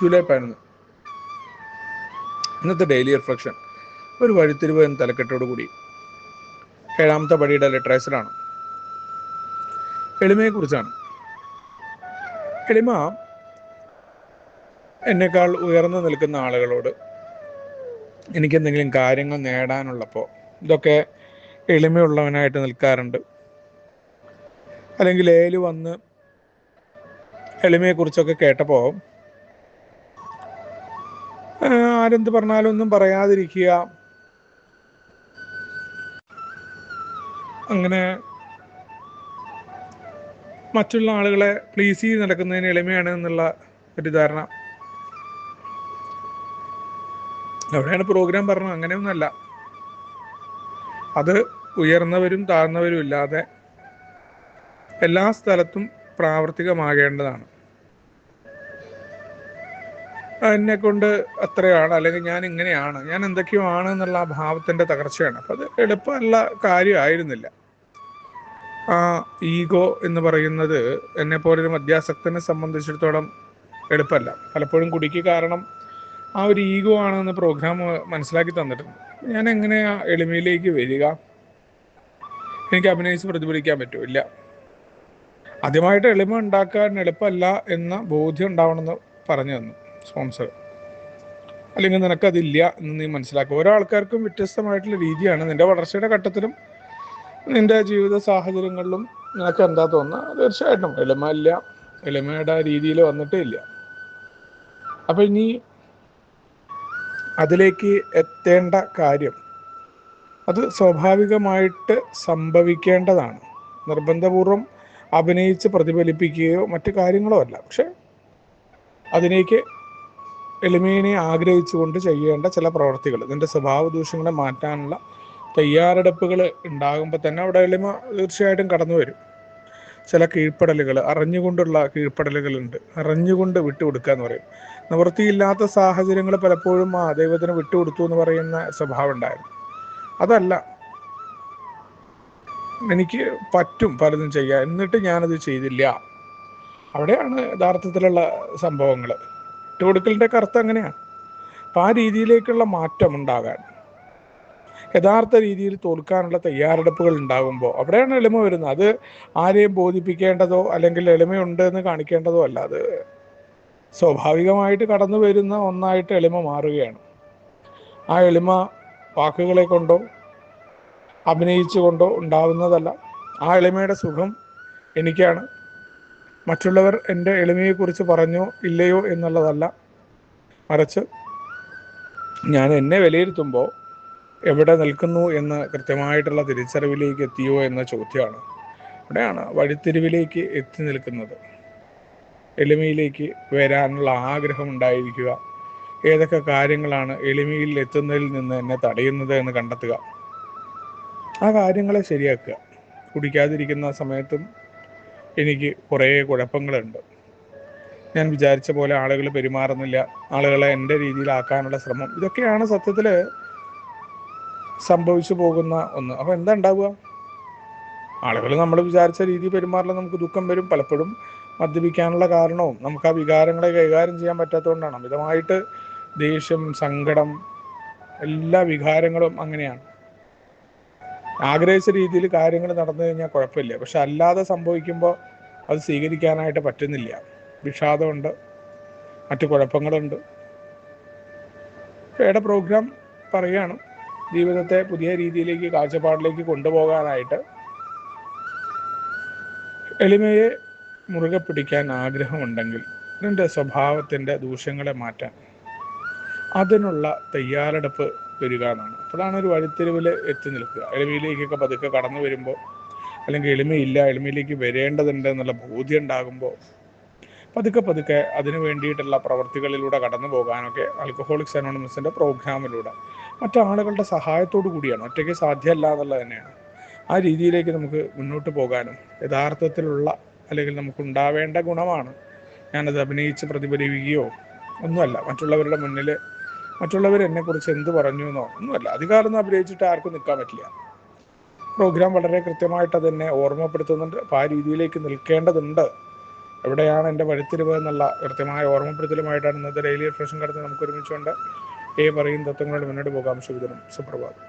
July 11. ഇന്നത്തെ daily reflection ഒരു വഴിത്തിരിവ് എന്ന തലക്കെട്ടോടുകൂടി 7ാമത്തെ പടിയുടെ ലിറ്ററേച്ചറാണ്. എളിമയെക്കുറിച്ചാണ്. എളിമ എന്നേക്കാൾ ഉയർന്നു നിൽക്കുന്ന ആളുകളോട് എനിക്കെന്തെങ്കിലും കാര്യങ്ങൾ നേടാനുള്ളപ്പോൾ ഇതൊക്കെ എളിമയുള്ളവനായിട്ട് നിൽക്കാറുണ്ട്. അല്ലെങ്കിൽ ഏല് വന്ന് എളിമയെക്കുറിച്ചൊക്കെ കേട്ടപ്പോൾ ആരെന്ത് പറഞ്ഞാലും ഒന്നും പറയാതിരിക്കുക, അങ്ങനെ മറ്റുള്ള ആളുകളെ പ്ലീസ് ചെയ്ത് നടക്കുന്നതിന് എളിമയാണ് എന്നുള്ള ഒരു ധാരണ. എവിടെയാണ് പ്രോഗ്രാം പറഞ്ഞത്? അങ്ങനെയൊന്നുമല്ല. അത് ഉയർന്നവരും താഴ്ന്നവരും ഇല്ലാതെ എല്ലാ സ്ഥലത്തും പ്രാവർത്തികമാകേണ്ടതാണ്. എന്നെ കൊണ്ട് അത്രയാണ്, അല്ലെങ്കിൽ ഞാൻ ഇങ്ങനെയാണ്, ഞാൻ എന്തൊക്കെയോ ആണ് എന്നുള്ള ആ ഭാവത്തിൻ്റെ തകർച്ചയാണ്. അപ്പം അത് എളുപ്പമുള്ള കാര്യമായിരുന്നില്ല. ആ ഈഗോ എന്ന് പറയുന്നത് എന്നെപ്പോലൊരു മദ്യാസക്തനെ സംബന്ധിച്ചിടത്തോളം എളുപ്പമല്ല. പലപ്പോഴും കുടിക്ക് കാരണം ആ ഒരു ഈഗോ ആണെന്ന് പ്രോഗ്രാം മനസ്സിലാക്കി തന്നിട്ടുണ്ട്. ഞാൻ എങ്ങനെയാ എളിമയിലേക്ക് വരിക? എനിക്ക് അഭിനയിച്ച് പ്രതിഫലിക്കാൻ പറ്റുമോ? ഇല്ല. ആദ്യമായിട്ട് എളിമ ഉണ്ടാക്കാൻ എളുപ്പമല്ല എന്ന ബോധ്യം ഉണ്ടാവണമെന്ന് പറഞ്ഞു തന്നു സ്പോൺസർ. അല്ലെങ്കിൽ നിനക്കതില്ല എന്ന് നീ മനസ്സിലാക്കുക. ഓരോ ആൾക്കാർക്കും വ്യത്യസ്തമായിട്ടുള്ള രീതിയാണ്. നിന്റെ വളർച്ചയുടെ ഘട്ടത്തിലും നിന്റെ ജീവിത സാഹചര്യങ്ങളിലും നിനക്ക് എന്താ തോന്നുക? തീർച്ചയായിട്ടും എളിമ ഇല്ല, എളിമയുടെ രീതിയിൽ വന്നിട്ടേ ഇല്ല. അപ്പം ഇനി അതിലേക്ക് എത്തേണ്ട കാര്യം അത് സ്വാഭാവികമായിട്ട് സംഭവിക്കേണ്ടതാണ്. നിർബന്ധപൂർവം അഭിനയിച്ച് പ്രതിഫലിപ്പിക്കുകയോ മറ്റു കാര്യങ്ങളോ അല്ല. പക്ഷെ അതിലേക്ക് എളിമയെ ആഗ്രഹിച്ചുകൊണ്ട് ചെയ്യേണ്ട ചില പ്രവർത്തികൾ, ഇതിൻ്റെ സ്വഭാവ ദൂഷ്യങ്ങളെ മാറ്റാനുള്ള തയ്യാറെടുപ്പുകൾ ഉണ്ടാകുമ്പോൾ തന്നെ അവിടെ എളിമ തീർച്ചയായിട്ടും കടന്നു വരും. ചില കീഴ്പ്പെടലുകൾ, അറിഞ്ഞുകൊണ്ടുള്ള കീഴ്പ്പെടലുകളുണ്ട്. അറിഞ്ഞുകൊണ്ട് വിട്ടുകൊടുക്കുക എന്ന് പറയും. നിവൃത്തിയില്ലാത്ത സാഹചര്യങ്ങൾ പലപ്പോഴും ദൈവത്തിന് വിട്ടുകൊടുത്തു എന്ന് പറയുന്ന സ്വഭാവം ഉണ്ടായിരുന്നു. അതല്ല, എനിക്ക് പറ്റും പലതും ചെയ്യാൻ, എന്നിട്ട് ഞാനത് ചെയ്തില്ല. അവിടെയാണ് യഥാർത്ഥത്തിലുള്ള സംഭവങ്ങൾ. വിട്ടുകൊടുക്കലിൻ്റെ അർത്ഥം അങ്ങനെയാണ്. അപ്പം ആ രീതിയിലേക്കുള്ള മാറ്റം ഉണ്ടാകാൻ, യഥാർത്ഥ രീതിയിൽ തോൽക്കാനുള്ള തയ്യാറെടുപ്പുകൾ ഉണ്ടാകുമ്പോൾ അവിടെയാണ് എളിമ വരുന്നത്. അത് ആരെയും ബോധിപ്പിക്കേണ്ടതോ അല്ലെങ്കിൽ എളിമയുണ്ട് എന്ന് കാണിക്കേണ്ടതോ അല്ല. അത് സ്വാഭാവികമായിട്ട് കടന്നു വരുന്ന ഒന്നായിട്ട് എളിമ മാറുകയാണ്. ആ എളിമ വാക്കുകളെ കൊണ്ടോ അഭിനയിച്ചുകൊണ്ടോ ഉണ്ടാവുന്നതല്ല. ആ എളിമയുടെ സുഖം എനിക്കാണ്. മറ്റുള്ളവർ എൻ്റെ എളിമയെക്കുറിച്ച് പറഞ്ഞോ ഇല്ലയോ എന്നുള്ളതല്ല. മറിച്ച് ഞാൻ എന്നെ വിലയിരുത്തുമ്പോൾ എവിടെ നിൽക്കുന്നു എന്ന് കൃത്യമായിട്ടുള്ള തിരിച്ചറിവിലേക്ക് എത്തിയോ എന്ന ചോദ്യമാണ്. ഇവിടെയാണ് വഴിത്തിരിവിലേക്ക് എത്തി നിൽക്കുന്നത്. എളിമയിലേക്ക് വരാനുള്ള ആഗ്രഹം ഉണ്ടായിരിക്കുക. ഏതൊക്കെ കാര്യങ്ങളാണ് എളിമയിൽ എത്തുന്നതിൽ നിന്ന് എന്നെ തടയുന്നത് എന്ന് കണ്ടെത്തുക. ആ കാര്യങ്ങളെ ശരിയാക്കുക. കുടിക്കാതിരിക്കുന്ന സമയത്തും എനിക്ക് കുറേ കുഴപ്പങ്ങളുണ്ട്. ഞാൻ വിചാരിച്ച പോലെ ആളുകൾ പെരുമാറുന്നില്ല. ആളുകളെ എൻ്റെ രീതിയിലാക്കാനുള്ള ശ്രമം, ഇതൊക്കെയാണ് സത്യത്തിൽ സംഭവിച്ചു പോകുന്ന ഒന്ന്. അപ്പോൾ എന്താ ഉണ്ടാവുക? ആളുകൾ നമ്മൾ വിചാരിച്ച രീതി പെരുമാറില്ല, നമുക്ക് ദുഃഖം വരും. പലപ്പോഴും മദ്യപിക്കാനുള്ള കാരണവും നമുക്ക് ആ വികാരങ്ങളെ കൈകാര്യം ചെയ്യാൻ പറ്റാത്തതുകൊണ്ടാണ്. അമിതമായിട്ട് ദേഷ്യം, സങ്കടം, എല്ലാ വികാരങ്ങളും അങ്ങനെയാണ്. ആഗ്രഹിച്ച രീതിയിൽ കാര്യങ്ങൾ നടന്നു കഴിഞ്ഞാൽ കുഴപ്പമില്ല. പക്ഷെ അല്ലാതെ സംഭവിക്കുമ്പോൾ അത് സ്വീകരിക്കാനായിട്ട് പറ്റുന്നില്ല. വിഷാദമുണ്ട്, മറ്റു കുഴപ്പങ്ങളുണ്ട്. ഇവിടെ പ്രോഗ്രാം പറയുകയാണ്, ജീവിതത്തെ പുതിയ രീതിയിലേക്ക്, കാഴ്ചപ്പാടിലേക്ക് കൊണ്ടുപോകാനായിട്ട് എളിമയെ മുറുകെ പിടിക്കാൻ ആഗ്രഹമുണ്ടെങ്കിൽ ഇതിൻ്റെ സ്വഭാവത്തിൻ്റെ ദൂഷ്യങ്ങളെ മാറ്റാൻ അതിനുള്ള തയ്യാറെടുപ്പ് വരിക എന്നാണ്. അപ്പോഴാണ് ഒരു വഴിത്തിരിവിൽ എത്തി നിൽക്കുക. എളിമയിലേക്കൊക്കെ പതുക്കെ കടന്നു വരുമ്പോൾ, അല്ലെങ്കിൽ എളിമയില്ല, എളിമയിലേക്ക് വരേണ്ടതുണ്ട് എന്നുള്ള ബോധ്യം ഉണ്ടാകുമ്പോൾ പതുക്കെ പതുക്കെ അതിനു വേണ്ടിയിട്ടുള്ള പ്രവർത്തികളിലൂടെ കടന്നു പോകാനൊക്കെ ആൽക്കഹോളിക്സ് അനോണിമസിൻ്റെ പ്രോഗ്രാമിലൂടെ മറ്റാളുകളുടെ സഹായത്തോടു കൂടിയാണ്. ഒറ്റയ്ക്ക് സാധ്യമല്ല എന്നുള്ളത് തന്നെയാണ്. ആ രീതിയിലേക്ക് നമുക്ക് മുന്നോട്ട് പോകാനും യഥാർത്ഥത്തിലുള്ള, അല്ലെങ്കിൽ നമുക്കുണ്ടാവേണ്ട ഗുണമാണ്. ഞാനത് അഭിനയിച്ച് പ്രതിഫലിക്കുകയോ ഒന്നുമല്ല. മറ്റുള്ളവരുടെ മുന്നിൽ മറ്റുള്ളവർ എന്നെക്കുറിച്ച് എന്ത് പറഞ്ഞു എന്നോ ഒന്നുമല്ല. അധികാരമൊന്നും അഭിനയിച്ചിട്ട് ആർക്കും നിൽക്കാൻ പറ്റില്ല. പ്രോഗ്രാം വളരെ കൃത്യമായിട്ട് അതെന്നെ ഓർമ്മപ്പെടുത്തുന്നുണ്ട്. അപ്പോൾ ആ രീതിയിലേക്ക് നിൽക്കേണ്ടതുണ്ട് എവിടെയാണ് എൻ്റെ വഴിത്തിരിവ് എന്നുള്ള കൃത്യമായ ഓർമ്മപ്പെടുത്തലുമായിട്ടാണ് ഇന്നത്തെ ഡെയിലി റിഫ്രഷൻ കടന്ന് നമുക്ക് ഒരുമിച്ചുകൊണ്ട് ഈ പറയുന്ന തത്വങ്ങളുടെ മുന്നോട്ട് പോകാം. ശുഭദിനം, സുപ്രഭാതം.